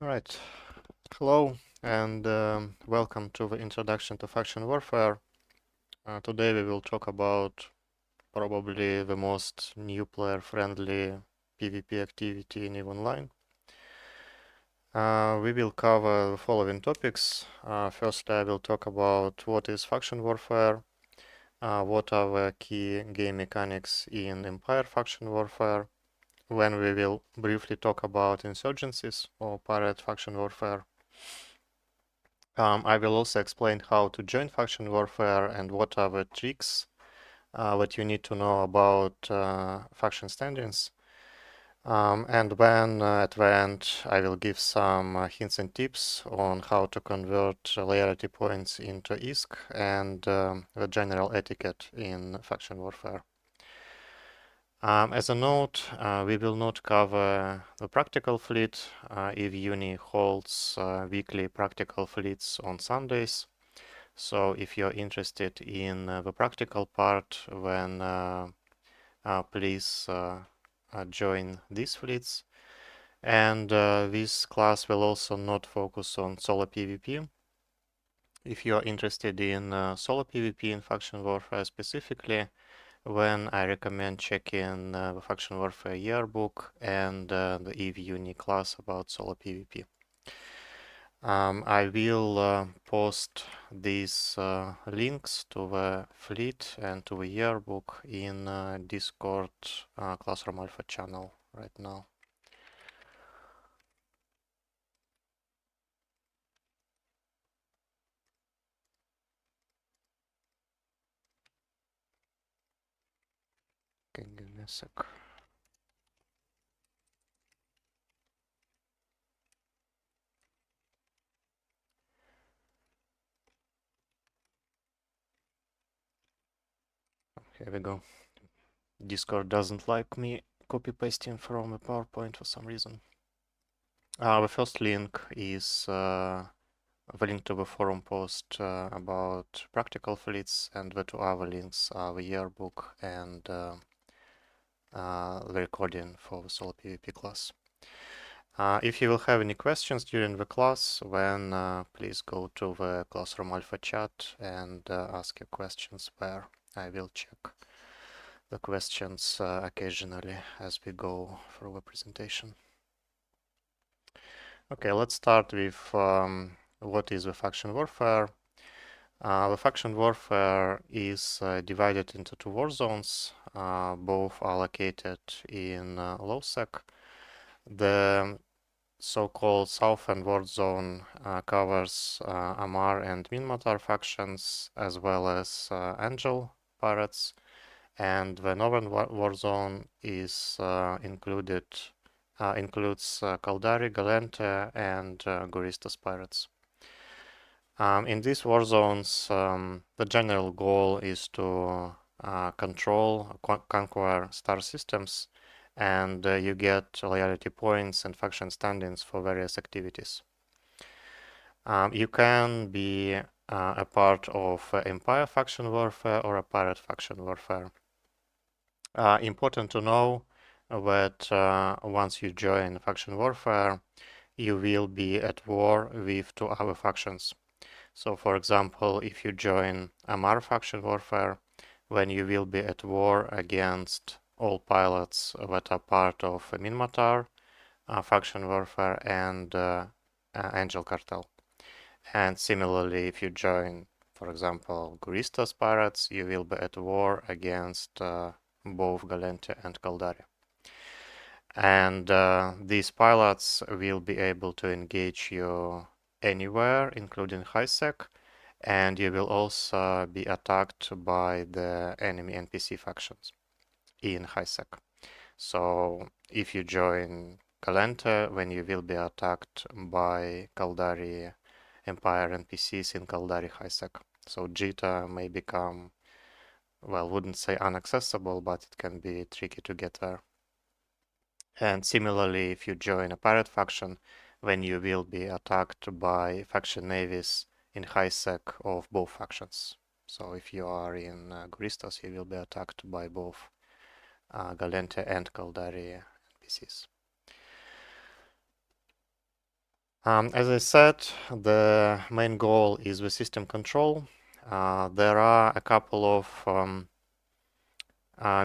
All right. Hello and welcome to the introduction to faction warfare. Today we will talk about probably the most new player-friendly PvP activity in EVE Online. We will cover the following topics. First, I will talk about what is faction warfare, what are the key game mechanics in Empire faction warfare. Then we will briefly talk about insurgencies or pirate faction warfare. I will also explain how to join faction warfare and what are the tricks that you need to know about faction standings. And then at the end, I will give some hints and tips on how to convert loyalty points into ISK and the general etiquette in faction warfare. As a note, we will not cover the practical fleet. EVE Uni holds weekly practical fleets on Sundays. So if you're interested in the practical part, then please join these fleets. And this class will also not focus on solo PvP. If you're interested in solo PvP in faction warfare specifically, then I recommend checking the faction warfare yearbook and the EVE Uni class about solo PvP. I will post these links to the fleet and to the yearbook in Discord Classroom Alpha channel right now. Okay, give me a sec. Here we go. Discord doesn't like me copy pasting from a PowerPoint for some reason. The first link is the link to the forum post about practical fleets, and the two other links are the yearbook and the recording for the solo PvP class. If you will have any questions during the class, then please go to the Classroom Alpha chat and ask your questions there. I will check the questions occasionally as we go through the presentation. Okay, let's start with what is the faction warfare. The faction warfare is divided into two war zones. Both are located in low-sec. The so-called Southern War Zone covers Amar and Minmatar factions, as well as Angel pirates, and the Northern War Zone is includes Kaldari, Galente, and Goristas pirates. In these war zones, the general goal is to control, conquer star systems, and you get loyalty points and faction standings for various activities. You can be a part of Empire faction warfare or a pirate faction warfare. Important to know that once you join faction warfare, you will be at war with two other factions. So, for example, if you join Amar faction warfare, then you will be at war against all pilots that are part of Minmatar faction warfare and Angel Cartel. And similarly, if you join, for example, Guristas pirates, you will be at war against both Galente and Caldari. And these pilots will be able to engage you anywhere, including high-sec, and you will also be attacked by the enemy NPC factions in high-sec. So if you join Galente, then you will be attacked by Caldari Empire NPCs in Caldari high-sec. So Jita may become, well, wouldn't say inaccessible, but it can be tricky to get there. And similarly, if you join a pirate faction, then you will be attacked by faction navies in high-sec of both factions. So if you are in Guristas, you will be attacked by both Galente and Caldari NPCs. As I said, the main goal is the system control. There are a couple of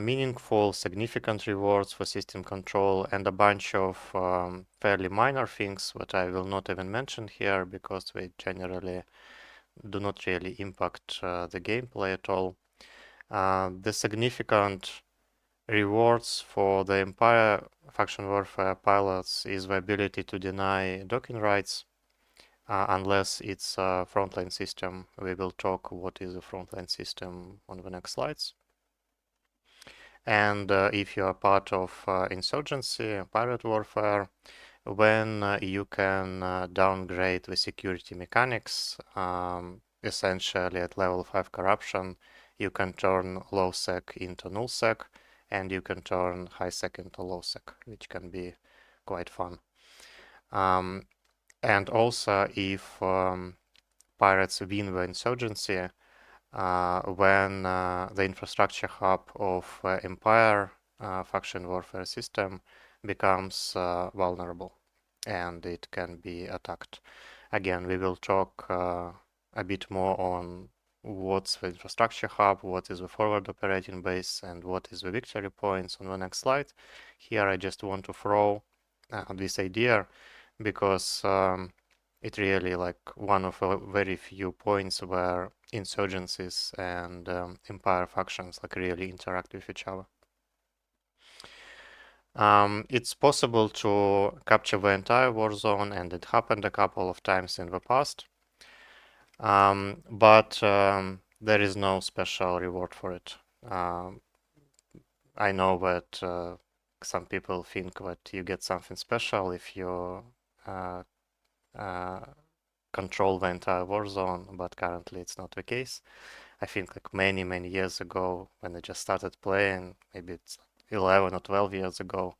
meaningful, significant rewards for system control and a bunch of fairly minor things that I will not even mention here because they generally do not really impact the gameplay at all. The significant rewards for the Empire faction warfare pilots is the ability to deny docking rights unless it's a frontline system. We will talk what is a frontline system on the next slides. And if you are part of insurgency, pirate warfare, when you can downgrade the security mechanics, essentially at level 5 corruption, you can turn low sec into null sec, and you can turn high sec into low sec, which can be quite fun. And also, if pirates win the insurgency, when the infrastructure hub of Empire faction warfare system becomes vulnerable and it can be attacked. Again, we will talk a bit more on what's the infrastructure hub, what is the forward operating base, and what is the victory points on the next slide. Here I just want to throw this idea because it really like one of a very few points where insurgencies and empire factions like really interact with each other. It's possible to capture the entire war zone, and it happened a couple of times in the past, but there is no special reward for it. I know that some people think that you get something special if you uh, uh, control the entire war zone, but currently it's not the case. I think like many years ago when I just started playing, maybe it's 11 or 12 years ago,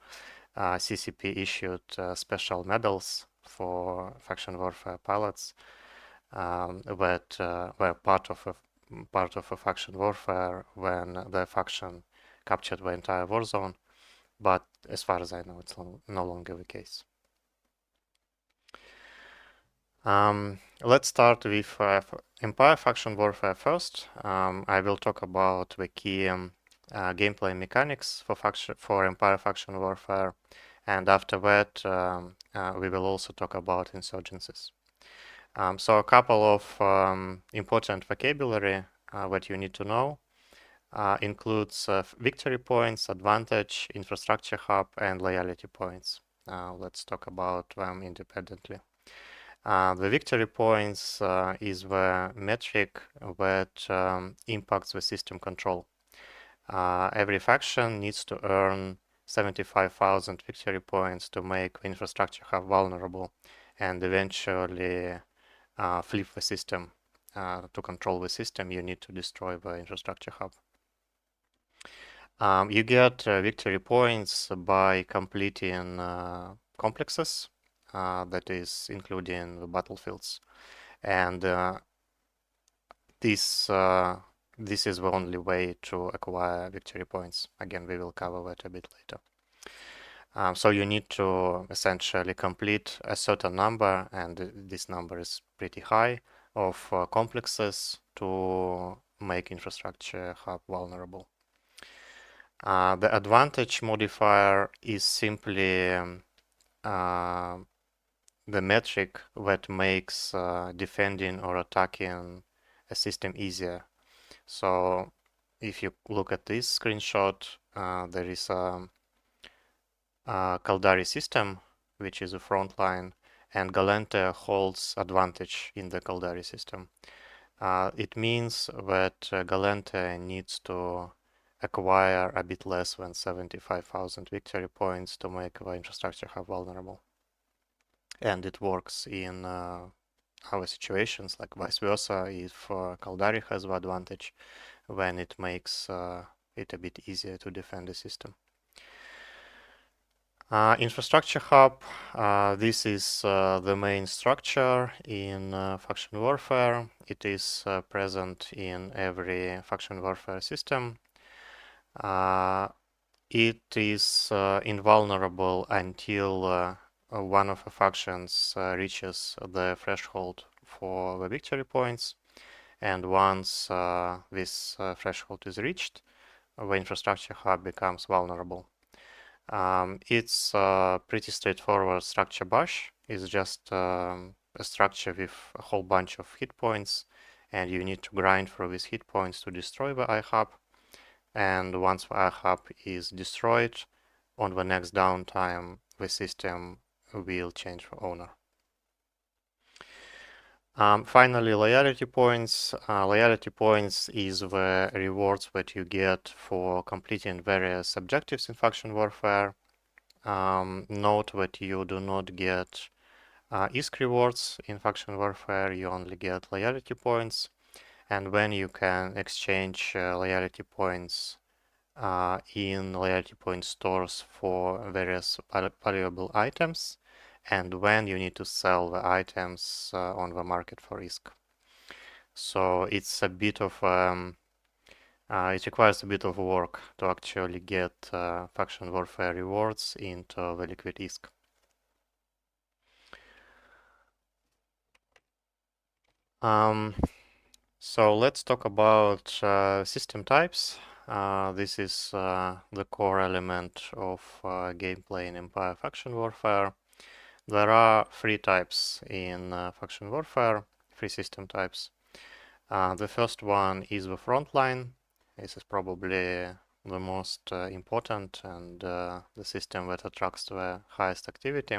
CCP issued special medals for faction warfare pilots that were part of a faction warfare when the faction captured the entire war zone. But as far as I know, it's no longer the case. Let's start with Empire faction warfare first. I will talk about the key gameplay mechanics for Empire faction warfare, and after that we will also talk about insurgencies. So a couple of important vocabulary that you need to know includes victory points, advantage, infrastructure hub, and loyalty points. Let's talk about them independently. The victory points is the metric that impacts the system control. Every faction needs to earn 75,000 victory points to make the infrastructure hub vulnerable and eventually flip the system. To control the system, you need to destroy the infrastructure hub. You get victory points by completing complexes, that is including the battlefields, and this is the only way to acquire victory points. Again, we will cover that a bit later. So you need to essentially complete a certain number, and this number is pretty high, of complexes to make infrastructure hub vulnerable. The advantage modifier is simply the metric that makes defending or attacking a system easier. So if you look at this screenshot, there is a Caldari system, which is a front line, and Galente holds advantage in the Caldari system. It means that Galente needs to acquire a bit less than 75,000 victory points to make the infrastructure hub vulnerable. And it works in our situations, like vice versa. If Caldari has the advantage, then it makes it a bit easier to defend the system. Infrastructure hub, this is the main structure in faction warfare. It is present in every faction warfare system. It is invulnerable until one of the factions reaches the threshold for the victory points, and once this threshold is reached, the infrastructure hub becomes vulnerable. It's a pretty straightforward structure bash. It's just a structure with a whole bunch of hit points, and you need to grind for these hit points to destroy the iHub. And once the iHub is destroyed, on the next downtime, the system will change the owner. Finally, loyalty points. Loyalty points is the rewards that you get for completing various objectives in faction warfare. Note that you do not get ISK rewards in faction warfare, you only get loyalty points. And when you can exchange loyalty points in loyalty point stores for various valuable items, and when you need to sell the items on the market for ISK. So it's a bit of it requires a bit of work to actually get faction warfare rewards into the liquid ISK. So let's talk about system types. This is the core element of gameplay in Empire Faction Warfare. There are three types in Faction Warfare, three system types. The first one is the frontline. This is probably the most important and the system that attracts the highest activity.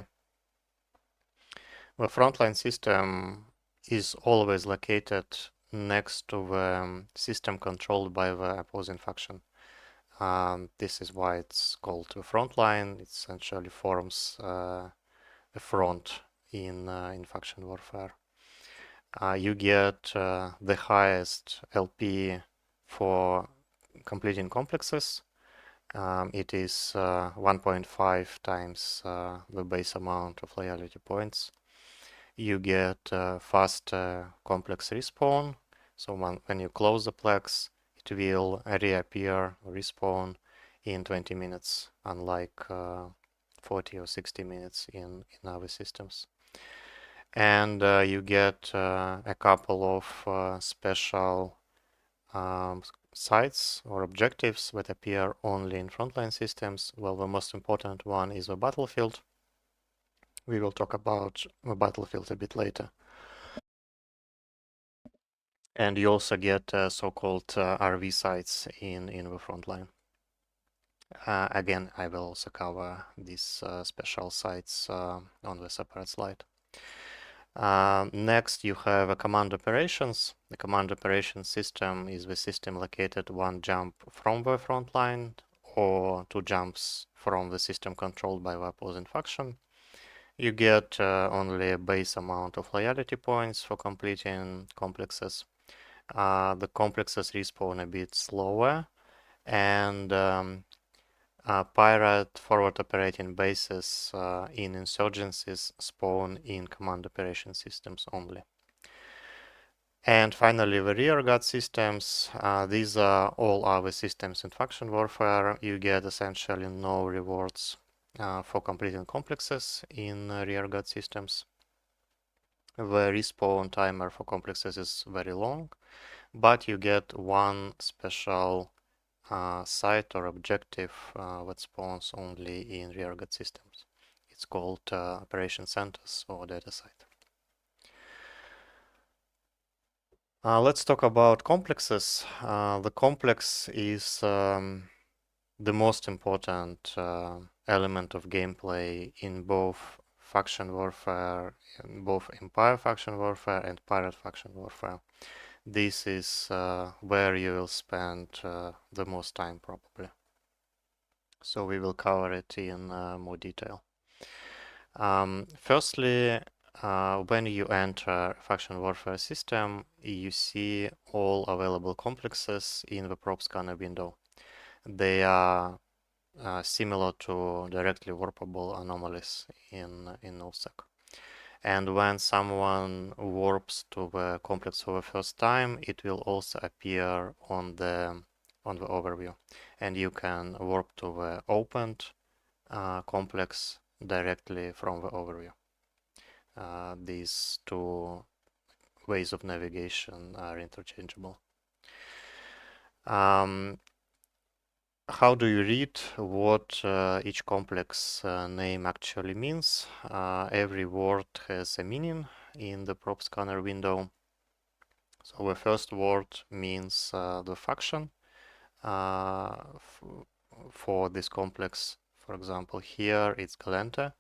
The frontline system is always located next to the system controlled by the opposing faction. This is why it's called the frontline. It essentially forms a front in faction warfare. You get the highest LP for completing complexes. It is 1.5 times the base amount of loyalty points. You get fast complex respawn. So when you close the plex, it will reappear, respawn in 20 minutes, unlike 40 or 60 minutes in other systems. And you get a couple of special sites or objectives that appear only in frontline systems. Well, the most important one is the battlefield. We will talk about the battlefield a bit later. And you also get so-called RV sites in the frontline. Again, I will also cover these special sites on the separate slide. Next, you have a command operations. The command operations system is the system located one jump from the front line or two jumps from the system controlled by the opposing faction. You get only a base amount of loyalty points for completing complexes. The complexes respawn a bit slower, and pirate forward operating bases in insurgencies spawn in command operation systems only. And finally, the rearguard systems. These are all our systems in faction warfare. You get essentially no rewards for completing complexes in rearguard systems. The respawn timer for complexes is very long, but you get one special site or objective that spawns only in rearguard systems. It's called operation centers or data site. Let's talk about complexes. The complex is the most important element of gameplay in both faction warfare, in both Empire faction warfare and Pirate faction warfare. This is where you will spend the most time probably. So we will cover it in more detail. Firstly, when you enter a faction warfare system, you see all available complexes in the prop scanner window. They are similar to directly warpable anomalies in nullsec. And when someone warps to the complex for the first time, it will also appear on the overview, and you can warp to the opened complex directly from the overview. These two ways of navigation are interchangeable. How do you read what each complex name actually means? Every word has a meaning in the prop scanner window. So the first word means the function for this complex. For example, here it's Galente.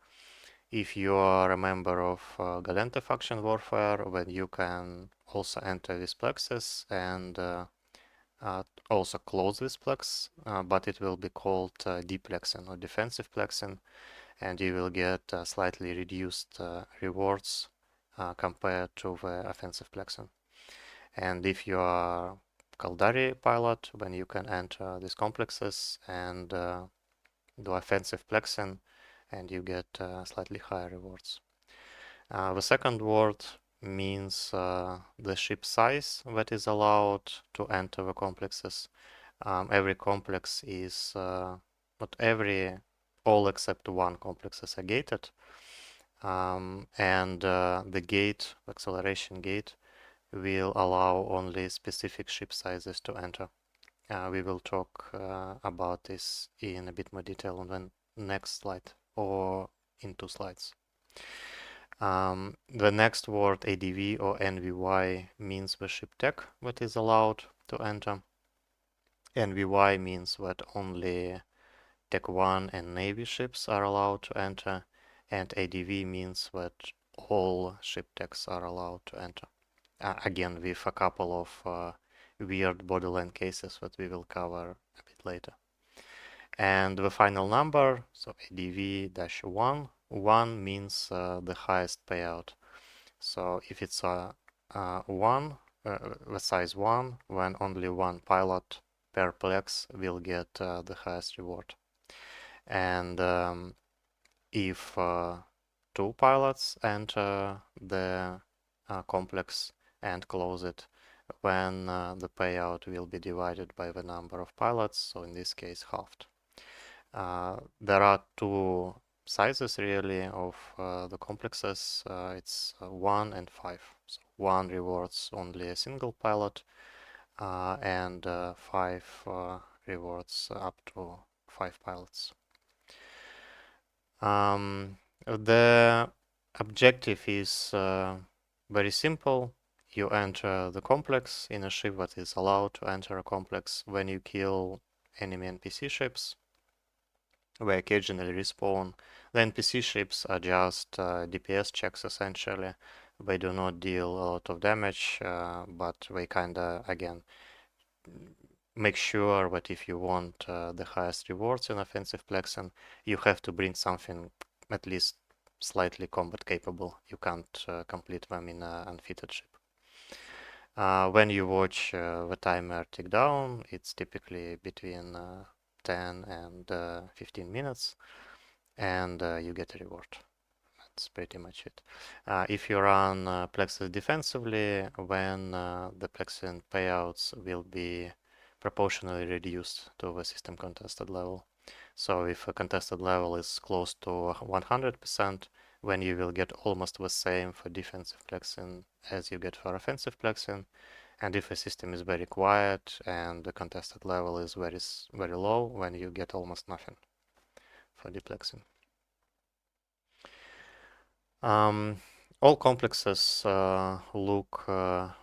If you are a member of Galente faction warfare, then you can also enter this plexus and also close this plex, but it will be called deplexing or defensive plexing, and you will get slightly reduced rewards compared to the offensive plexing. And if you are Caldari pilot, then you can enter these complexes and do offensive plexing, and you get slightly higher rewards. The second word means the ship size that is allowed to enter the complexes. Every complex is, not every, all except one complexes are gated. And the gate, acceleration gate, will allow only specific ship sizes to enter. We will talk about this in a bit more detail on the next slide or in 2 slides. The next word, ADV or NVY, means the ship tech that is allowed to enter. NVY means that only Tech 1 and Navy ships are allowed to enter, and ADV means that all ship techs are allowed to enter. Again, with a couple of weird borderline cases that we will cover a bit later. And the final number, so ADV-1, 1 means the highest payout. So if it's a 1, the size 1, then only one pilot per plex will get the highest reward. And if 2 pilots enter the complex and close it, then the payout will be divided by the number of pilots, so in this case halved. There are 2 sizes really of the complexes. It's 1 and 5. So 1 rewards only a single pilot, and 5 rewards up to 5 pilots. The objective is very simple. You enter the complex in a ship that is allowed to enter a complex. When you kill enemy NPC ships, they occasionally respawn. The NPC ships are just DPS checks essentially. They do not deal a lot of damage, but they kinda, again, make sure that if you want the highest rewards in offensive plexing, you have to bring something at least slightly combat capable. You can't complete them in an unfitted ship. When you watch the timer tick down, it's typically between 10 and 15 minutes, and you get a reward. That's pretty much it. If you run plexes defensively, then the plexing payouts will be proportionally reduced to the system contested level. So if a contested level is close to 100%, then you will get almost the same for defensive plexing as you get for offensive plexing. And if a system is very quiet and the contested level is very low, then you get almost nothing for deplexing. All complexes look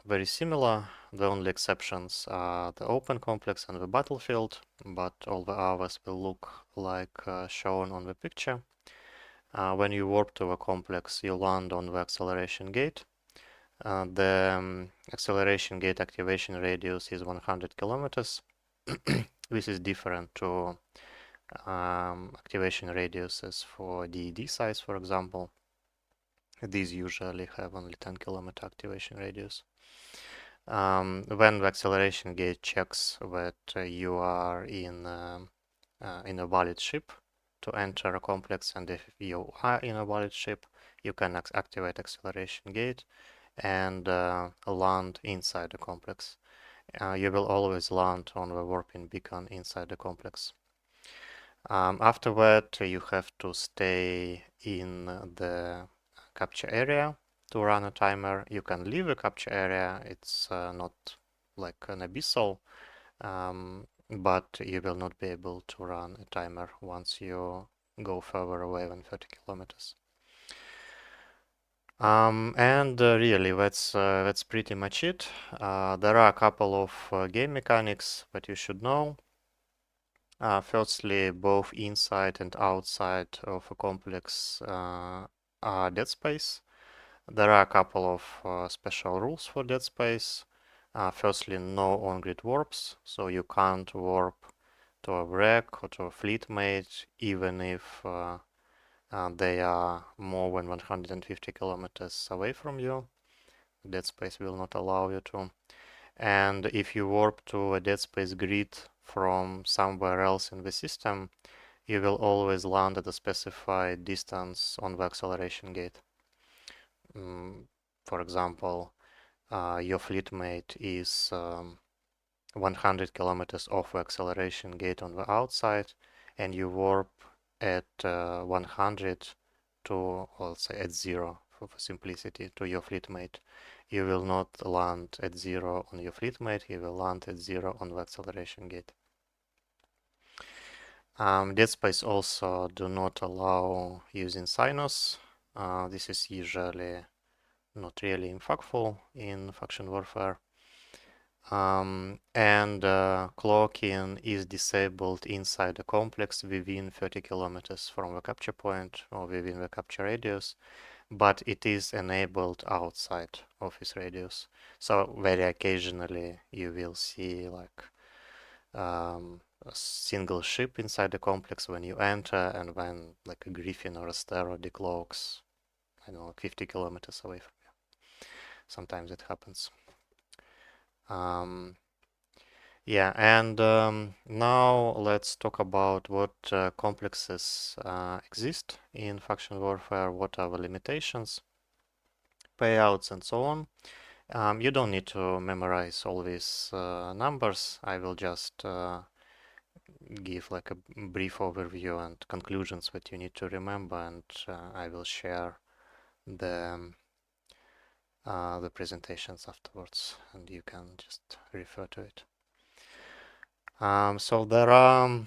very similar. The only exceptions are the open complex and the battlefield, but all the others will look like shown on the picture. When you warp to a complex, you land on the acceleration gate. The acceleration gate activation radius is 100 kilometers. This is different to activation radiuses for DED size, for example. These usually have only 10-kilometer activation radius. When the acceleration gate checks that you are in a valid ship to enter a complex, and if you are in a valid ship, you can activate acceleration gate and land inside the complex. You will always land on the warping beacon inside the complex. After that, you have to stay in the capture area to run a timer. You can leave the capture area. It's not like an abyssal, but you will not be able to run a timer once you go further away than 30 kilometers. And really, that's pretty much it. There are a couple of game mechanics that you should know. Firstly, both inside and outside of a complex are dead space. There are a couple of special rules for dead space. Firstly, no on-grid warps, so you can't warp to a wreck or to a fleet mate, even if they are more than 150 kilometers away from you. Dead space will not allow you to. And if you warp to a dead space grid from somewhere else in the system, you will always land at a specified distance on the acceleration gate. For example, your fleet mate is 100 kilometers off the acceleration gate on the outside, and you warp at 100 to, or let's say at 0 for simplicity, to your fleet mate. You will not land at 0 on your fleet mate, you will land at 0 on the acceleration gate. Dead space also do not allow using Sinus. This is usually not really impactful in faction warfare. And clocking is disabled inside the complex within 30 kilometers from the capture point or within the capture radius, but it is enabled outside of this radius. So very occasionally you will see like a single ship inside the complex when you enter, and when like a Griffin or a Stero decloaks, I don't know, 50 kilometers away from you. Sometimes it happens. Yeah, and now let's talk about what complexes exist in faction warfare, what are the limitations, payouts, and so on. You don't need to memorize all these numbers. I will just give like a brief overview and conclusions that you need to remember, and I will share the presentations afterwards, and you can just refer to it. So there are,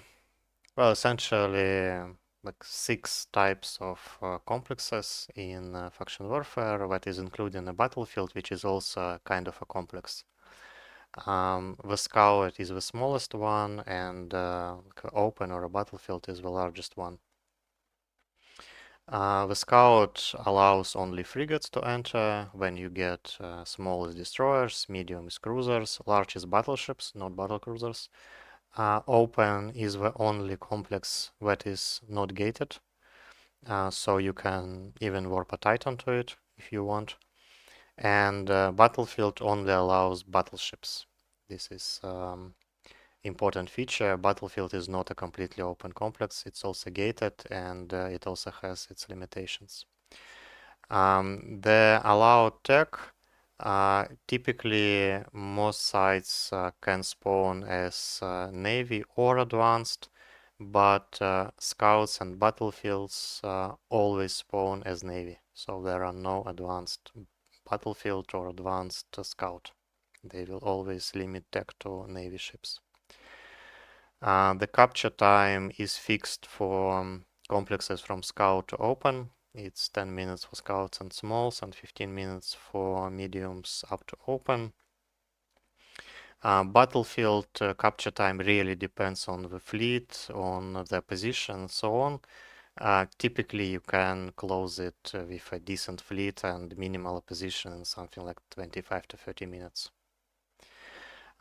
well, essentially like 6 types of complexes in faction warfare that is included in a battlefield, which is also kind of a complex. The scout is the smallest one, and open or a battlefield is the largest one. The scout allows only frigates to enter. When you get small is destroyers, medium is cruisers, large is battleships, not battlecruisers. Open is the only complex that is not gated, so you can even warp a Titan to it if you want. And Battlefield only allows battleships. This is important feature. Battlefield is not a completely open complex. It's also gated, and it also has its limitations. The allowed tech, typically most sites can spawn as Navy or advanced, but scouts and battlefields always spawn as Navy. So there are no advanced battlefield or advanced scout. They will always limit tech to Navy ships. The capture time is fixed for complexes from scout to open. It's 10 minutes for scouts and smalls and 15 minutes for mediums up to open. Battlefield capture time really depends on the fleet, on their position, and so on. Typically, you can close it with a decent fleet and minimal opposition, something like 25 to 30 minutes.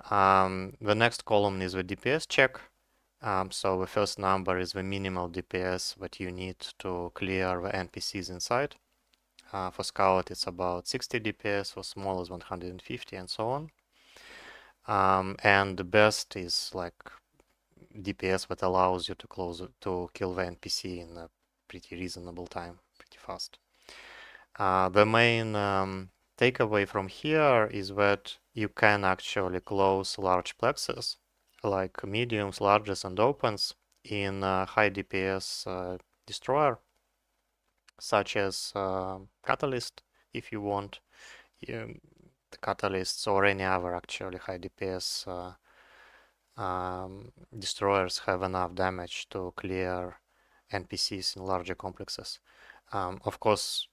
The next column is the DPS check. So the first number is the minimal DPS that you need to clear the NPCs inside. For Scout, it's about 60 DPS, for Small is 150, and so on. And the best is like DPS that allows you to kill the NPC in a pretty reasonable time, pretty fast. The main takeaway from here is that you can actually close large plexes like mediums, larges, and opens in high DPS destroyer, such as Catalyst, if you want. The Catalysts or any other actually high DPS destroyers have enough damage to clear NPCs in larger complexes. Of course,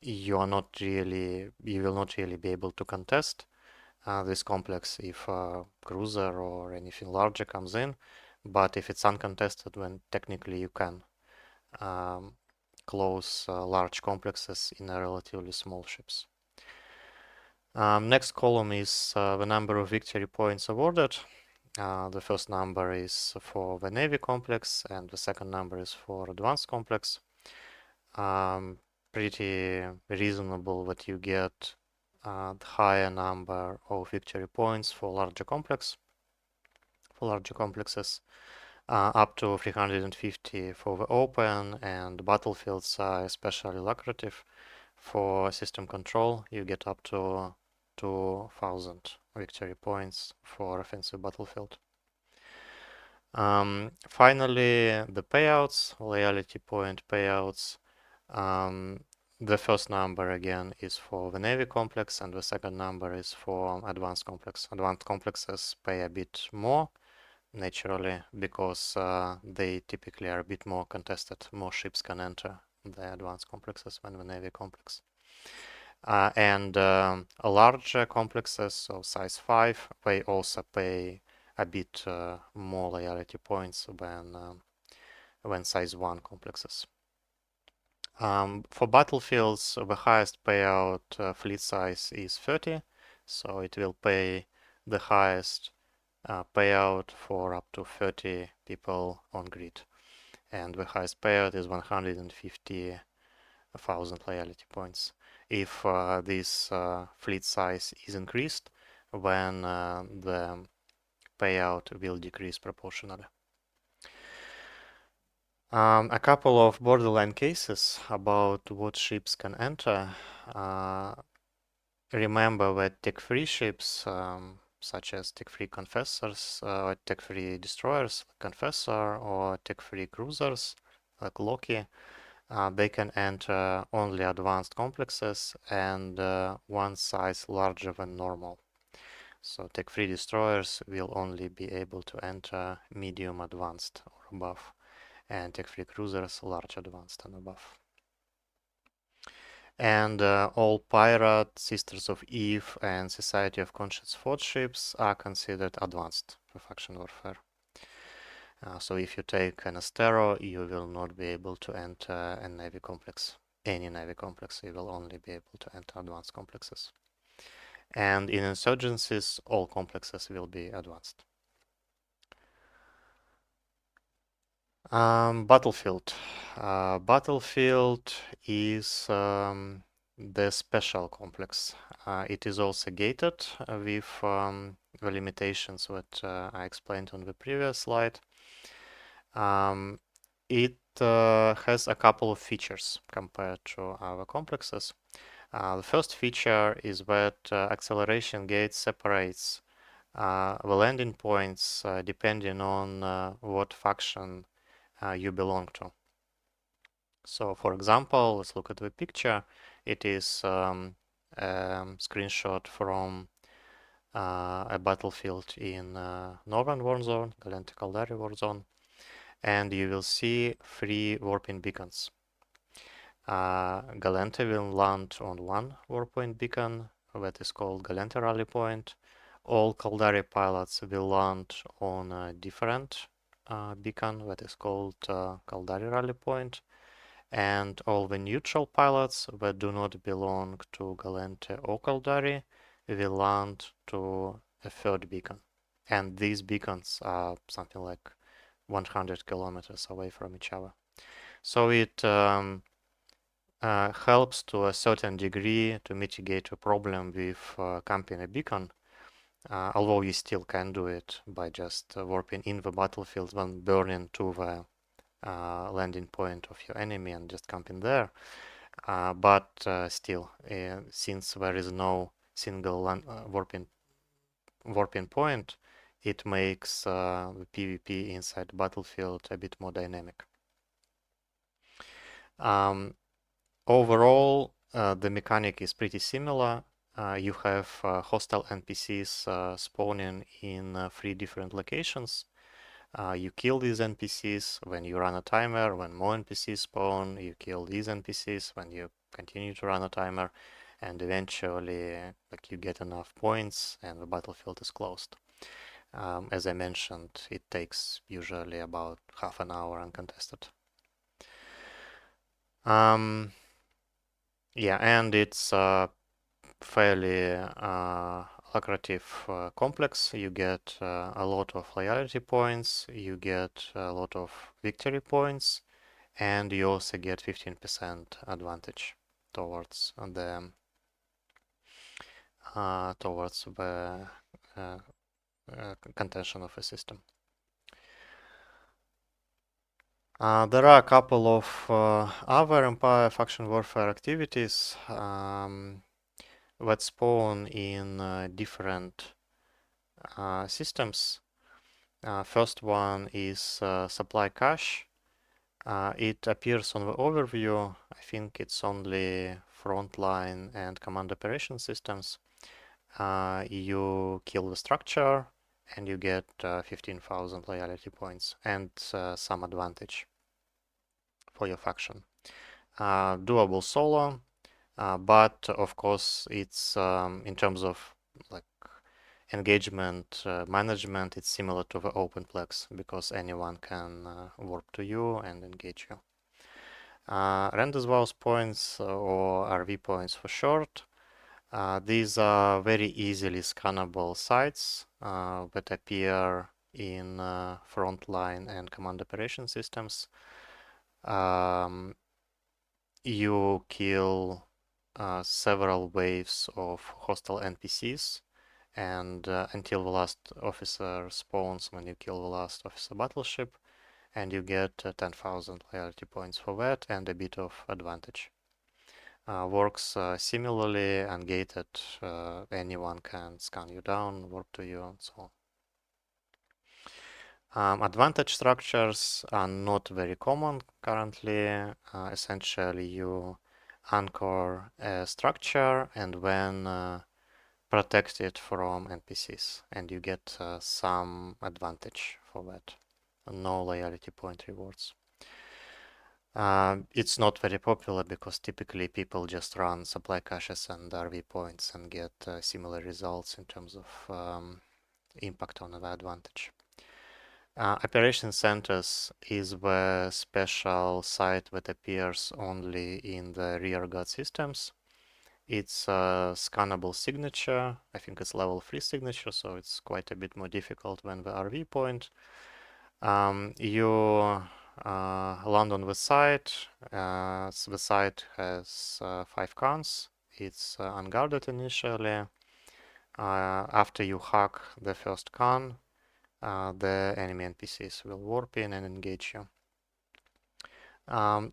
you will not really be able to contest this complex if a cruiser or anything larger comes in, but if it's uncontested, then technically you can um, close large complexes in a relatively small ships. Next column is the number of victory points awarded. The first number is for the Navy complex and the second number is for advanced complex. Pretty reasonable that you get the higher number of victory points for larger complexes, up to 350 for the open, and battlefields are especially lucrative. For system control, you get up to 2000 victory points for offensive battlefield. Finally, the payouts, loyalty point payouts. The first number again is for the Navy complex, and the second number is for advanced complex. Advanced complexes pay a bit more, naturally, because they typically are a bit more contested. More ships can enter the advanced complexes than the Navy complex. And larger complexes, so size 5, they also pay a bit more loyalty points than size 1 complexes. For battlefields, the highest payout fleet size is 30, so it will pay the highest payout for up to 30 people on grid. And the highest payout is 150,000 loyalty points. If this fleet size is increased, then the payout will decrease proportionally. A couple of borderline cases about what ships can enter. Remember that tech-free ships, such as tech-free confessors, or tech-free destroyers, Confessor, or tech-free cruisers, like Loki, they can enter only advanced complexes and one size larger than normal. So tech-free destroyers will only be able to enter medium advanced or above, and tech-free cruisers large advanced and above. And all Pirate, Sisters of Eve, and Society of Conscious Thought ships are considered advanced for faction warfare. So if you take an Astero, you will not be able to enter a Navy complex. Any Navy complex, you will only be able to enter advanced complexes. And in insurgencies, all complexes will be advanced. Battlefield. Battlefield is the special complex. It is also gated with the limitations that I explained on the previous slide. It has a couple of features compared to our complexes. The first feature is that acceleration gate separates the landing points depending on what faction you belong to. So for example, let's look at the picture. It is screenshot from a battlefield in northern Warzone, Galente Caldari Warzone, and you will see 3 warping beacons. Galente will land on one warpoint beacon that is called Galente Rally Point. All Caldari pilots will land on a different beacon that is called Caldari Rally Point. And all the neutral pilots that do not belong to Galente or Caldari will land to a third beacon. And these beacons are something like 100 kilometers away from each other. So it helps to a certain degree to mitigate a problem with camping a beacon, although you still can do it by just warping in the battlefield when burning to the landing point of your enemy and just camping there. But still, since there is no single warping point, it makes the PvP inside Battlefield a bit more dynamic. Overall, the mechanic is pretty similar. You have hostile NPCs spawning in 3 different locations. You kill these NPCs when you run a timer. When more NPCs spawn, you kill these NPCs when you continue to run a timer, and eventually, like, you get enough points and the battlefield is closed. As I mentioned, it takes usually about half an hour uncontested. Yeah, and it's fairly lucrative complex. You get a lot of loyalty points, you get a lot of victory points, and you also get 15% advantage towards the uh, contention of a system. There are a couple of other Empire faction warfare activities that spawn in different systems. First one is supply cache. It appears on the overview. I think it's only frontline and command operation systems. You kill the structure and you get 15,000 loyalty points and some advantage for your faction. Doable solo, but of course it's in terms of like engagement management, it's similar to the OpenPlex because anyone can warp to you and engage you. Rendezvous points or RV points for short. These are very easily scannable sites that appear in frontline and command operation systems. You kill several waves of hostile NPCs, and until the last officer spawns when you kill the last officer battleship, and you get 10,000 loyalty points for that and a bit of advantage. Works similarly, ungated, anyone can scan you down, warp to you, and so on. Advantage structures are not very common currently. Essentially, you anchor a structure and then protect it from NPCs, and you get some advantage for that. No loyalty point rewards. It's not very popular because typically people just run supply caches and RV points and get similar results in terms of impact on the advantage. Operation centers is the special site that appears only in the rearguard systems. It's a scannable signature. I think it's level 3 signature, so it's quite a bit more difficult than the RV point. You land on the site. So the site has 5 cons. It's unguarded initially. After you hack the first con, the enemy NPCs will warp in and engage you.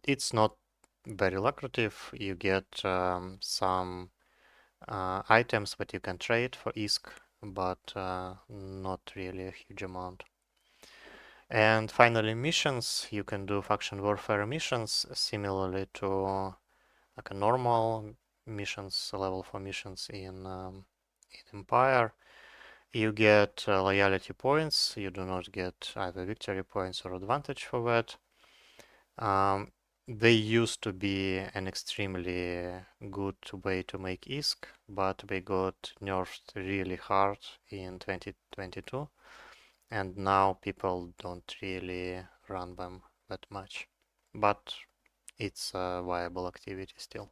It's not very lucrative. You get some items that you can trade for ISK, but not really a huge amount. And finally, missions. You can do faction warfare missions similarly to like a normal missions level for missions in Empire. You get loyalty points. You do not get either victory points or advantage for that. They used to be an extremely good way to make ISK, but they got nerfed really hard in 2022, and now people don't really run them that much. But it's a viable activity still.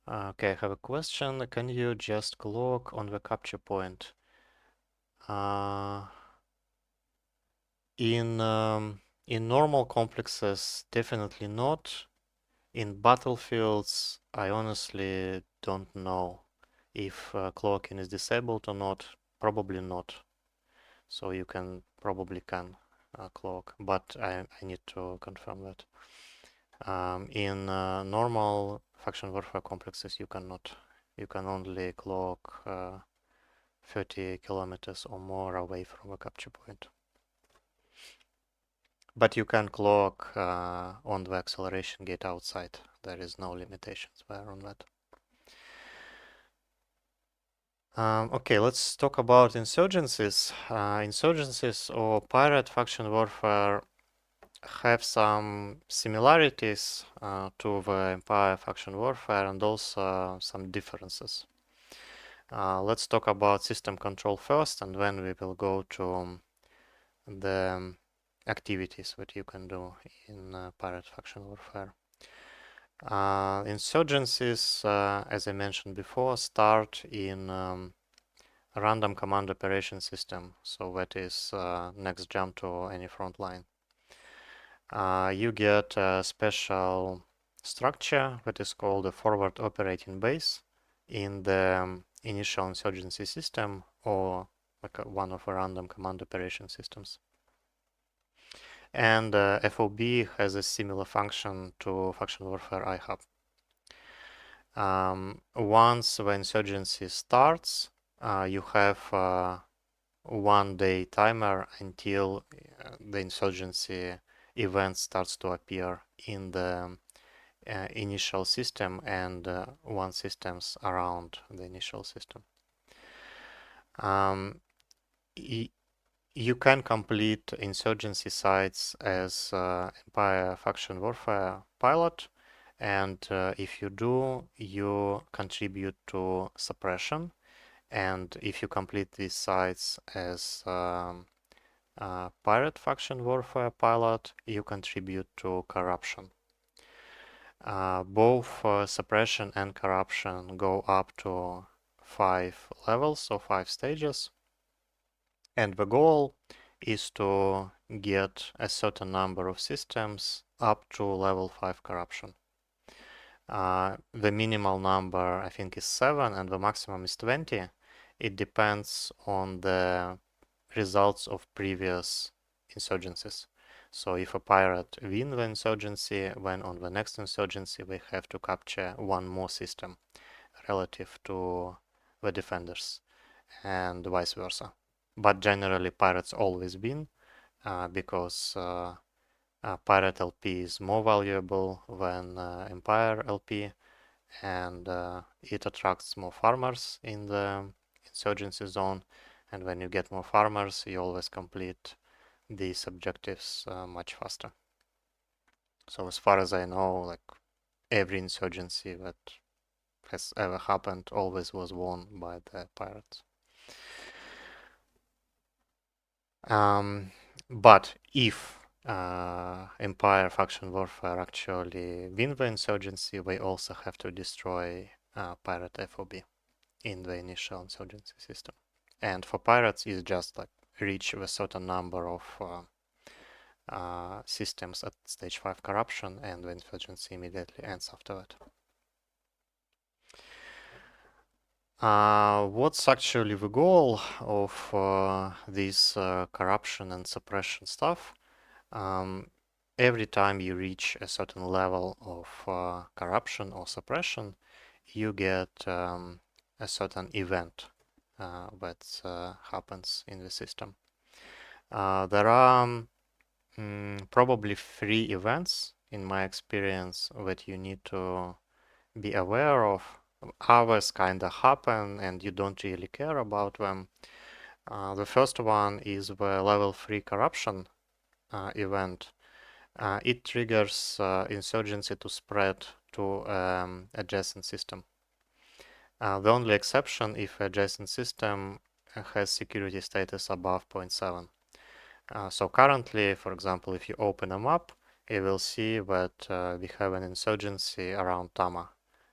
Okay, I have a question. Can you just clock on the capture point? Uh, in normal complexes, definitely not. In battlefields, I honestly don't know if cloaking is disabled or not. Probably not. So you probably can cloak, but I need to confirm that. In normal faction warfare complexes you cannot. You can only clock 30 kilometers or more away from a capture point. But you can clock on the acceleration gate outside. There is no limitations there on that. Okay, let's talk about insurgencies. Insurgencies or pirate faction warfare have some similarities to the Empire faction warfare and also some differences. Let's talk about system control first, and then we will go to the activities that you can do in pirate faction warfare. Insurgencies, as I mentioned before, start in random command operation system, so that is next jump to any front line. You get a special structure that is called a forward operating base in the initial insurgency system or like one of the random command operation systems. And FOB has a similar function to faction warfare IHub. Once the insurgency starts, you have 1 day timer until the insurgency event starts to appear in the initial system and one systems around the initial system. You can complete insurgency sites as Empire Faction Warfare pilot, and if you do, you contribute to suppression. And if you complete these sites as Pirate Faction Warfare pilot, you contribute to corruption. Both suppression and corruption go up to 5 levels, so 5 stages. And the goal is to get a certain number of systems up to level 5 corruption. The minimal number, I think, is 7 and the maximum is 20. It depends on the results of previous insurgencies. So if a pirate win the insurgency, then on the next insurgency they have to capture one more system relative to the defenders and vice versa. But generally pirates always win because pirate LP is more valuable than Empire LP, and it attracts more farmers in the insurgency zone. And when you get more farmers, you always complete these objectives much faster. So as far as I know, like every insurgency that has ever happened always was won by the pirates. But if Empire faction warfare actually win the insurgency, they also have to destroy pirate FOB in the initial insurgency system. And for pirates, it's just like reach a certain number of systems at stage 5 corruption, and the insurgency immediately ends after that. What's actually the goal of this corruption and suppression stuff? Every time you reach a certain level of corruption or suppression, you get a certain event that happens in the system. There are probably 3 events in my experience that you need to be aware of. Others kind of happen and you don't really care about them. The first one is the level 3 corruption event. It triggers insurgency to spread to adjacent system. The only exception if adjacent system has security status above 0.7. So currently, for example, if you open a map, you will see that we have an insurgency around Tama.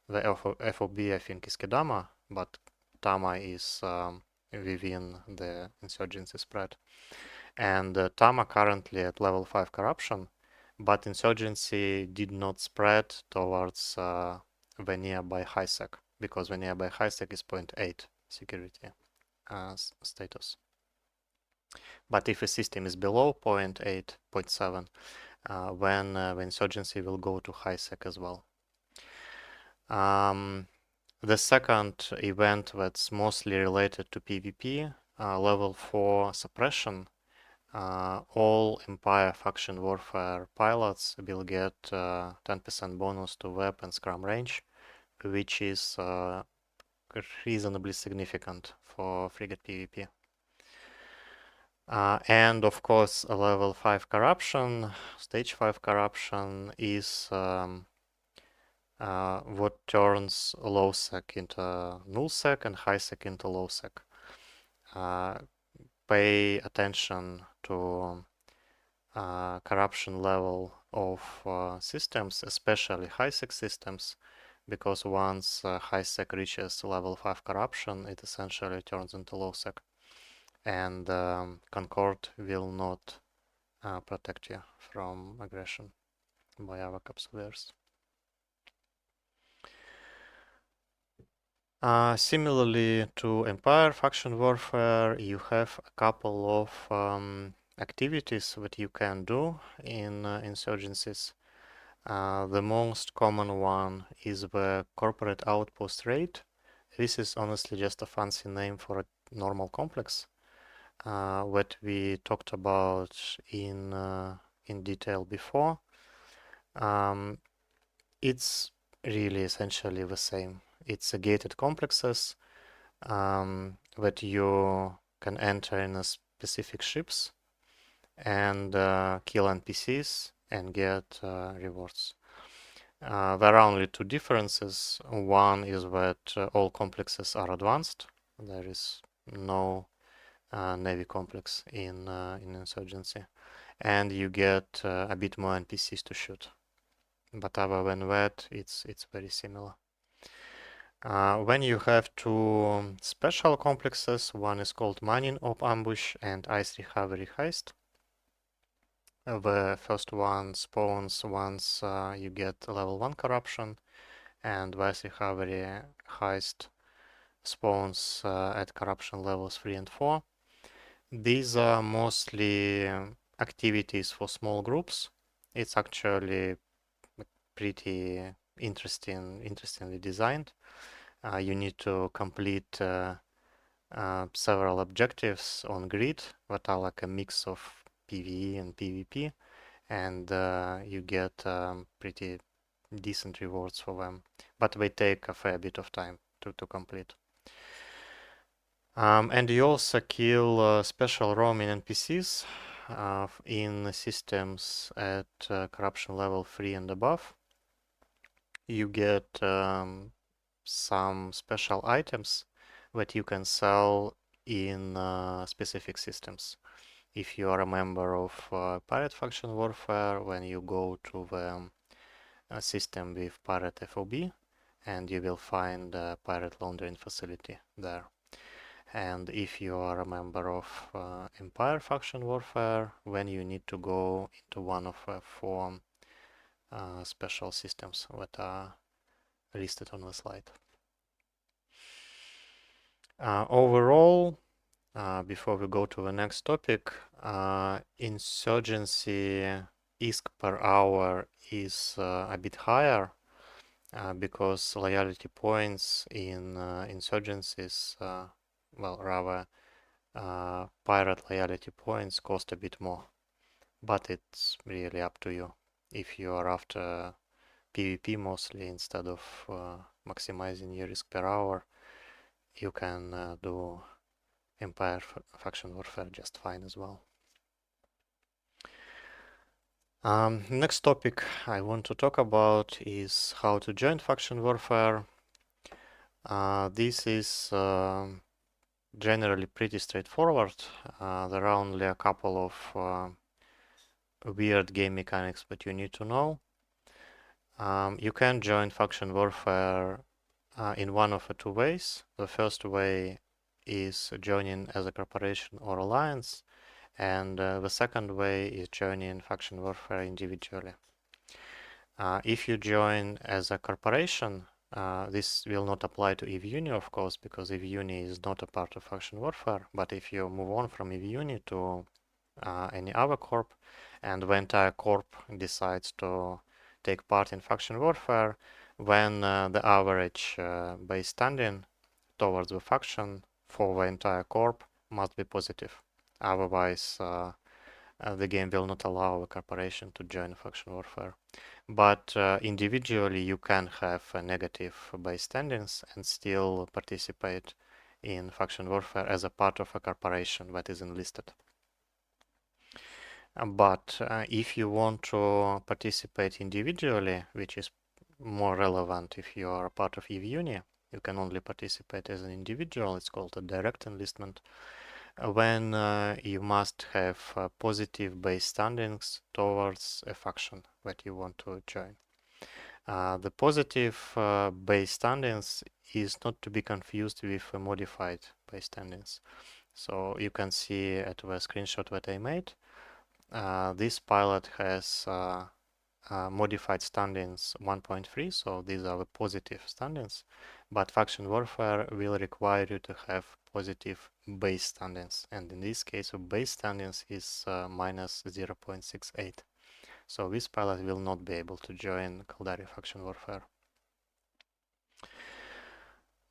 The FOB, I think, is Kedama, but Tama is within the insurgency spread. And Tama currently at level 5 corruption, but insurgency did not spread towards the nearby high-sec, because the nearby high-sec is 0.8 security status. But if a system is below 0.8, 0.7, then the insurgency will go to high-sec as well. The second event that's mostly related to PvP, level 4 suppression. All Empire Faction Warfare pilots will get 10% bonus to web and scrum range, which is reasonably significant for frigate PvP. And of course, a level 5 corruption, stage 5 corruption is what turns low sec into null sec and high sec into low sec. Pay attention to corruption level of systems, especially high sec systems, because once high sec reaches level 5 corruption, it essentially turns into low sec, and Concord will not protect you from aggression by AVAC observers. Similarly to Empire Faction Warfare, you have a couple of activities that you can do in insurgencies. The most common one is the corporate outpost raid. This is honestly just a fancy name for a normal complex that we talked about in detail before. It's really essentially the same. It's a gated complexes that you can enter in a specific ships and kill NPCs and get rewards. There are only two differences. One is that all complexes are advanced. There is no Navy complex in Insurgency, and you get a bit more NPCs to shoot. But other than that, it's very similar. When you have two special complexes, one is called Mining Op Ambush and Ice Recovery Heist. The first one spawns once you get level 1 corruption, and the Ice Recovery Heist spawns at corruption levels 3 and 4. These are mostly activities for small groups. It's actually pretty interestingly designed. You need to complete several objectives on grid that are like a mix of PvE and PvP, and you get pretty decent rewards for them, but they take a fair bit of time to complete. And you also kill special roaming NPCs in systems at corruption level 3 and above. You get some special items that you can sell in specific systems. If you are a member of Pirate Faction Warfare, when you go to the system with Pirate FOB, and you will find a Pirate Laundering facility there. And if you are a member of Empire Faction Warfare, when you need to go into one of 4 special systems that are listed on the slide. Overall, before we go to the next topic, insurgency ISK per hour is a bit higher because loyalty points in insurgencies, well, rather pirate loyalty points cost a bit more, but it's really up to you. If you are after PvP mostly instead of maximizing your risk per hour, you can do Empire Faction Warfare just fine as well. Next topic I want to talk about is how to join Faction Warfare. This is generally pretty straightforward. There are only a couple of weird game mechanics that you need to know. You can join Faction Warfare in one of the two ways. The first way is joining as a corporation or alliance, and the second way is joining Faction Warfare individually. If you join as a corporation, this will not apply to EVUNI, of course, because EVUNI is not a part of Faction Warfare. But if you move on from EVUNI to any other corp, and the entire corp decides to take part in Faction Warfare, when the average base standing towards the faction for the entire corp must be positive. Otherwise, the game will not allow the corporation to join faction warfare. But individually, you can have a negative base standings and still participate in faction warfare as a part of a corporation that is enlisted. But if you want to participate individually, which is more relevant if you are a part of EVUNI, you can only participate as an individual. It's called a direct enlistment. When you must have positive base standings towards a faction that you want to join. The positive base standings is not to be confused with modified base standings. So you can see at the screenshot that I made, this pilot has modified standings 1.3, so these are the positive standings, but faction warfare will require you to have positive base standings, and in this case, the base standings is minus 0.68. So this pilot will not be able to join Caldari faction warfare.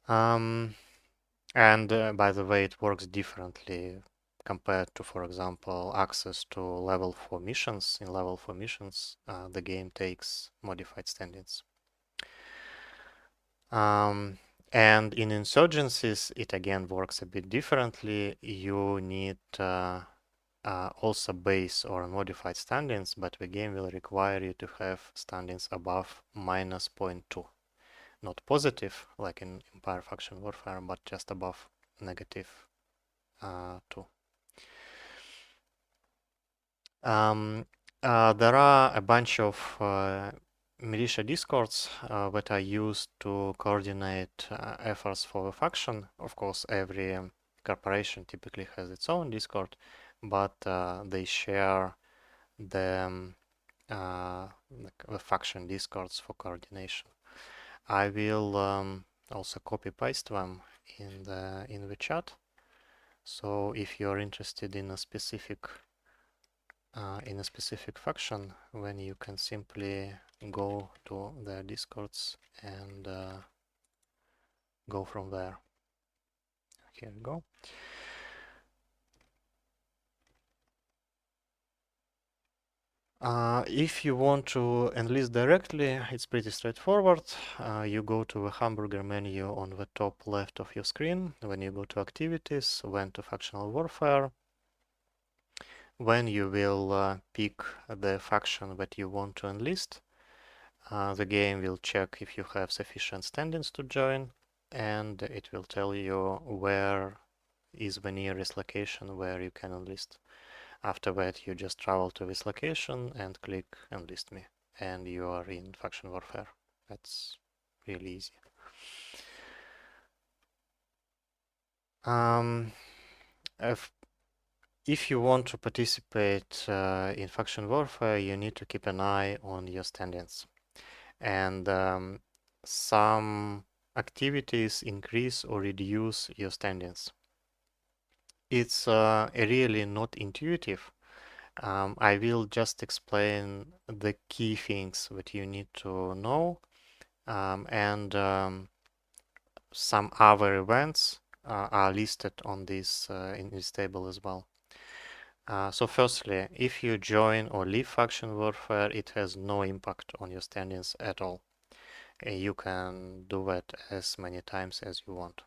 And by the way, it works differently compared to, for example, access to level 4 missions. In level 4 missions, the game takes modified standings. And in insurgencies, it again works a bit differently. You need also base or modified standings, but the game will require you to have standings above minus 0.2. Not positive, like in Empire Faction Warfare, but just above negative 2. There are a bunch of militia discords that are used to coordinate efforts for a faction. Of course, every corporation typically has its own discord, but they share the, the faction discords for coordination. I will also copy paste them in the chat. So if you're interested in a specific faction, then you can simply go to their discords and go from there. Here we go. If you want to enlist directly, it's pretty straightforward. You go to the hamburger menu on the top left of your screen. When you go to activities, then to factional warfare, when you will pick the faction that you want to enlist, the game will check if you have sufficient standings to join, and it will tell you where is the nearest location where you can enlist. After that, you just travel to this location and click enlist me, and you are in faction warfare. That's really easy. If you want to participate in faction warfare, you need to keep an eye on your standings. And some activities increase or reduce your standings. It's really not intuitive. I will just explain the key things that you need to know, and some other events are listed on this in this table as well. So firstly, if you join or leave faction warfare, it has no impact on your standings at all. You can do that as many times as you want.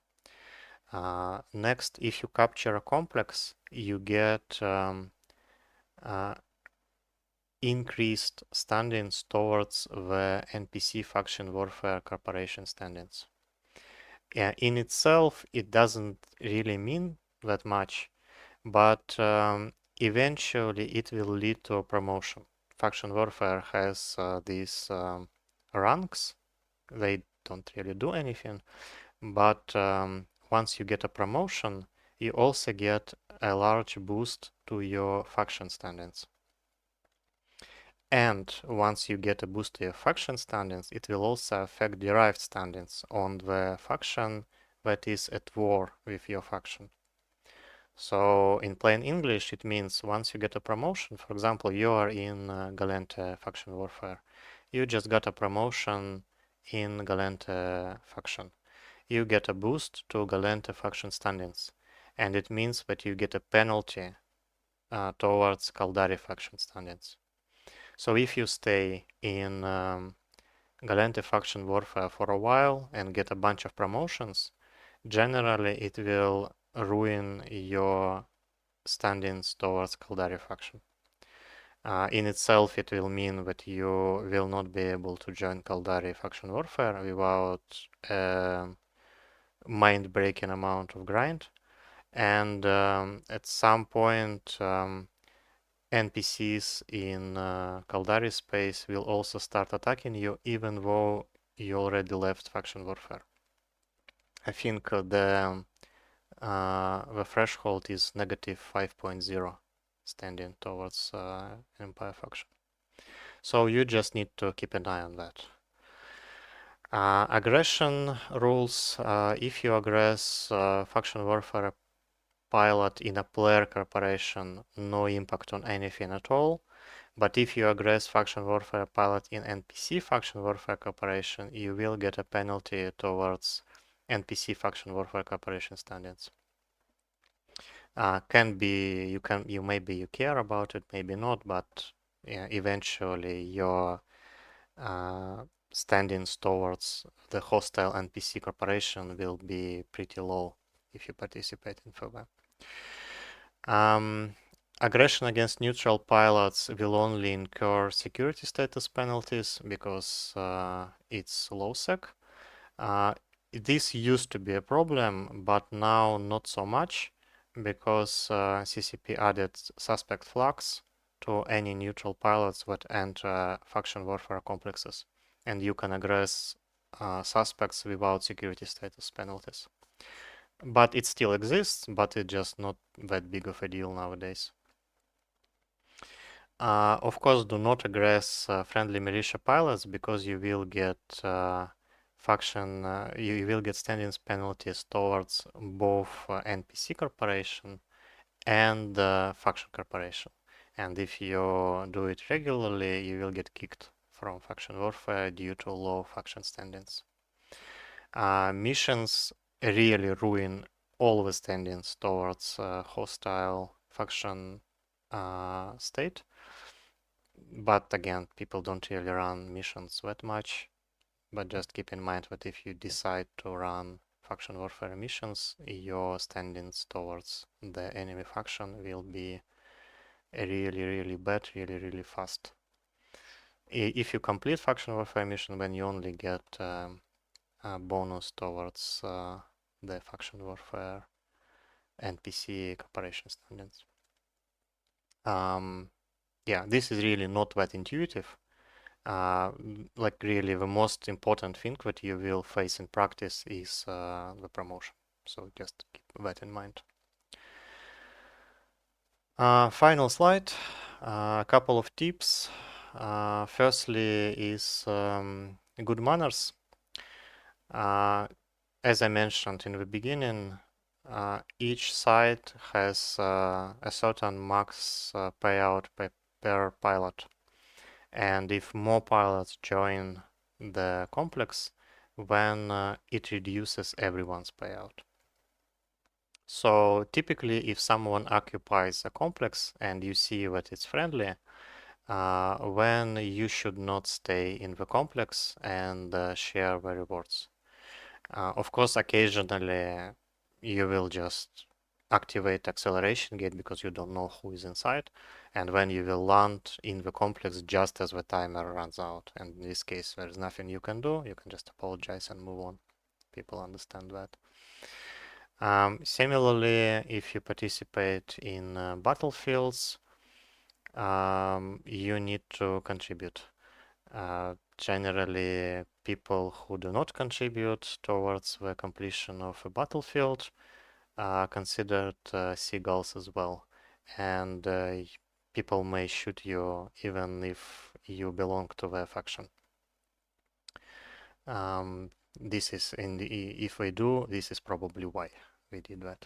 Next, if you capture a complex, you get increased standings towards the NPC faction warfare corporation standings. In itself, it doesn't really mean that much, but eventually it will lead to a promotion. Faction warfare has these ranks. They don't really do anything, but once you get a promotion, you also get a large boost to your faction standings. And once you get a boost to your faction standings, it will also affect derived standings on the faction that is at war with your faction. So in plain English, it means once you get a promotion, for example, you are in Galente faction warfare, you just got a promotion in Galente function. You get a boost to Galente function standings, and it means that you get a penalty towards Caldari function standings. So if you stay in Galente faction warfare for a while and get a bunch of promotions, generally it will ruin your standings towards Caldari faction. In itself, it will mean that you will not be able to join Caldari faction warfare without a mind-breaking amount of grind. And at some point, NPCs in Caldari space will also start attacking you, even though you already left faction warfare. I think the threshold is negative 5.0 standing towards Empire faction. So you just need to keep an eye on that. Aggression rules. If you aggress faction warfare pilot in a player corporation, no impact on anything at all. But if you aggress faction warfare pilot in NPC faction warfare corporation, you will get a penalty towards NPC faction warfare corporation standards. Can be maybe you care about it, maybe not, but yeah, eventually your standings towards the hostile NPC corporation will be pretty low if you participate in FOBA. Aggression against neutral pilots will only incur security status penalties because it's low-sec. This used to be a problem, but now not so much because CCP added suspect flags to any neutral pilots that enter faction warfare complexes, and you can aggress suspects without security status penalties. But it still exists, but it's just not that big of a deal nowadays. Of course, do not aggress friendly militia pilots because you will get you will get standings penalties towards both NPC corporation and faction corporation. And if you do it regularly, you will get kicked from faction warfare due to low faction standings. Missions really ruin all the standings towards hostile faction state. But again, people don't really run missions that much. But just keep in mind that if you decide to run faction warfare missions, your standings towards the enemy faction will be really, really bad, really, really fast. If you complete faction warfare mission, then you only get a bonus towards the faction warfare NPC corporation standings. Yeah, this is really not that intuitive. Like really the most important thing that you will face in practice is the promotion. So just keep that in mind. Final slide, a couple of tips. Firstly is good manners. As I mentioned in the beginning, each side has a certain max payout per pilot. And if more pilots join the complex, then it reduces everyone's payout. So typically, if someone occupies a complex and you see that it's friendly, then you should not stay in the complex and share the rewards. Of course, occasionally you will just activate acceleration gate because you don't know who is inside, and when you will land in the complex just as the timer runs out. And in this case, there is nothing you can do. You can just apologize and move on. People understand that. Similarly, if you participate in battlefields, you need to contribute. Generally, people who do not contribute towards the completion of a battlefield are considered seagulls as well, and people may shoot you even if you belong to their faction. This is if we do, this is probably why we did that.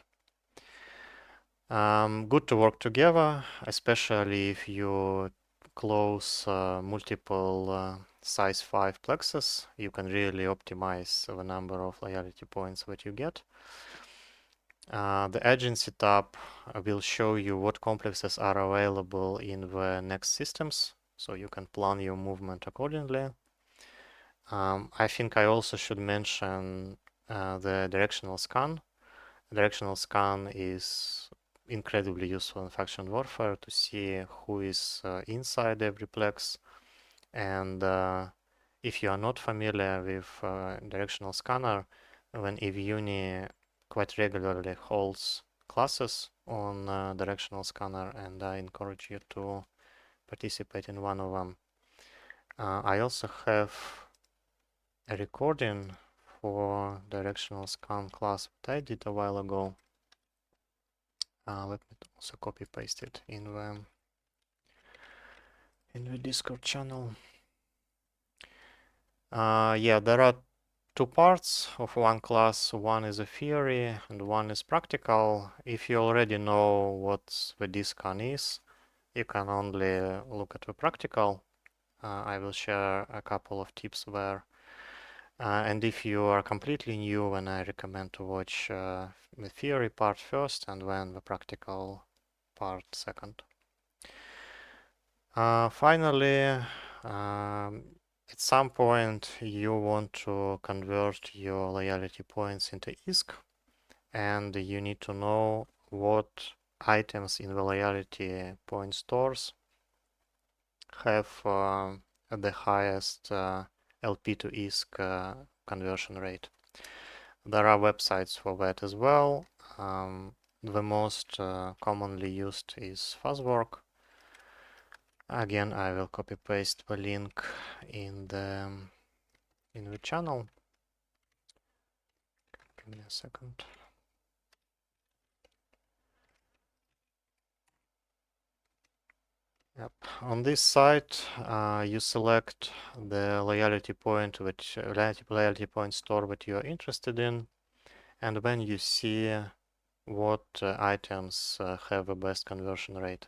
Good to work together, especially if you close multiple size 5 plexes, you can really optimize the number of loyalty points that you get. The agency tab will show you what complexes are available in the next systems, so you can plan your movement accordingly. I think I also should mention the directional scan. Directional scan is incredibly useful in faction warfare to see who is inside every plex. And if you are not familiar with directional scanner, then EVUNI quite regularly holds classes on directional scanner, and I encourage you to participate in one of them. I also have a recording for directional scan class that I did a while ago. Let me also copy paste it in the Discord channel. Yeah, there are two parts of one class. One is a theory and one is practical. If you already know what the DScan is, you can only look at the practical. I will share a couple of tips there. And if you are completely new, then I recommend to watch the theory part first and then the practical part second. Finally, at some point you want to convert your loyalty points into ISK, and you need to know what items in the loyalty point stores have the highest LP to ISK conversion rate. There are websites for that as well. The most commonly used is Fuzzwork. Again, I will copy paste the link in the channel. Give me a second. Yep. On this site, you select the loyalty point, which loyalty point store that you are interested in, and then you see what items have the best conversion rate.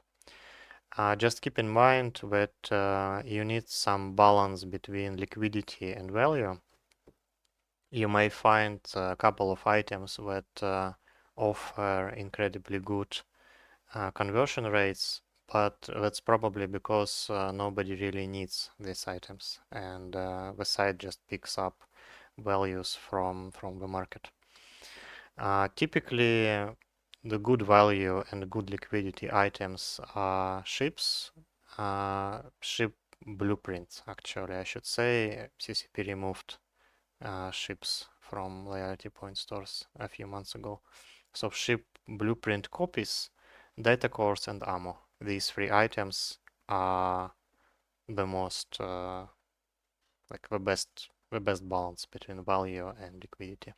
Just keep in mind that you need some balance between liquidity and value. You may find a couple of items that offer incredibly good conversion rates, but that's probably because nobody really needs these items, and the site just picks up values from the market. Typically, the good value and good liquidity items are ships, ship blueprints, actually, I should say. CCP removed ships from loyalty point stores a few months ago. So ship blueprint copies, data cores, and ammo. These three items are the most like the best balance between value and liquidity.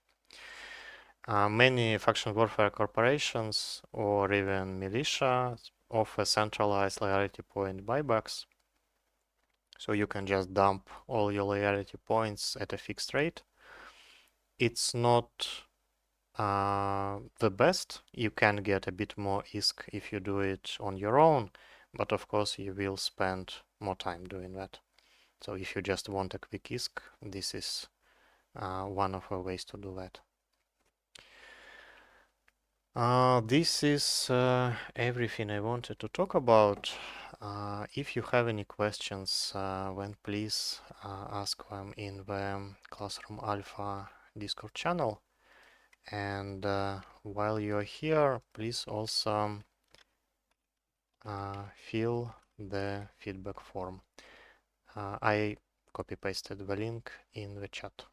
Many faction warfare corporations or even militia offer centralized loyalty point buybacks. So you can just dump all your loyalty points at a fixed rate. It's not the best. You can get a bit more ISK if you do it on your own, but of course you will spend more time doing that. So if you just want a quick ISK, this is one of the ways to do that. This is everything I wanted to talk about. If you have any questions, then please ask them in the Classroom Alpha Discord channel. And while you're here, please also fill the feedback form. I copy pasted the link in the chat.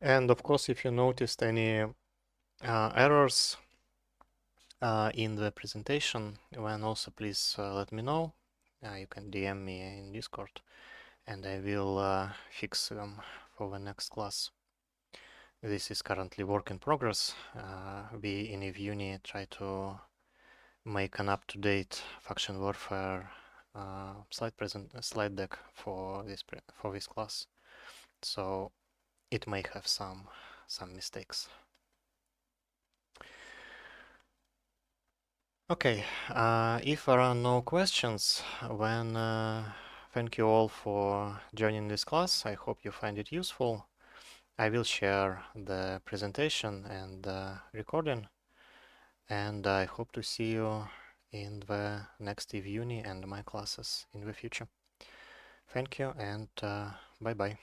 And of course, if you noticed any errors in the presentation, then also please let me know. You can DM me in Discord and I will fix them for the next class. This is currently work in progress. We in EVUNI try to make an up-to-date faction warfare slide deck for this class, so it may have some mistakes. Okay, if there are no questions, then thank you all for joining this class. I hope you find it useful. I will share the presentation and recording, and I hope to see you in the next EVE Uni and my classes in the future. Thank you, and bye bye.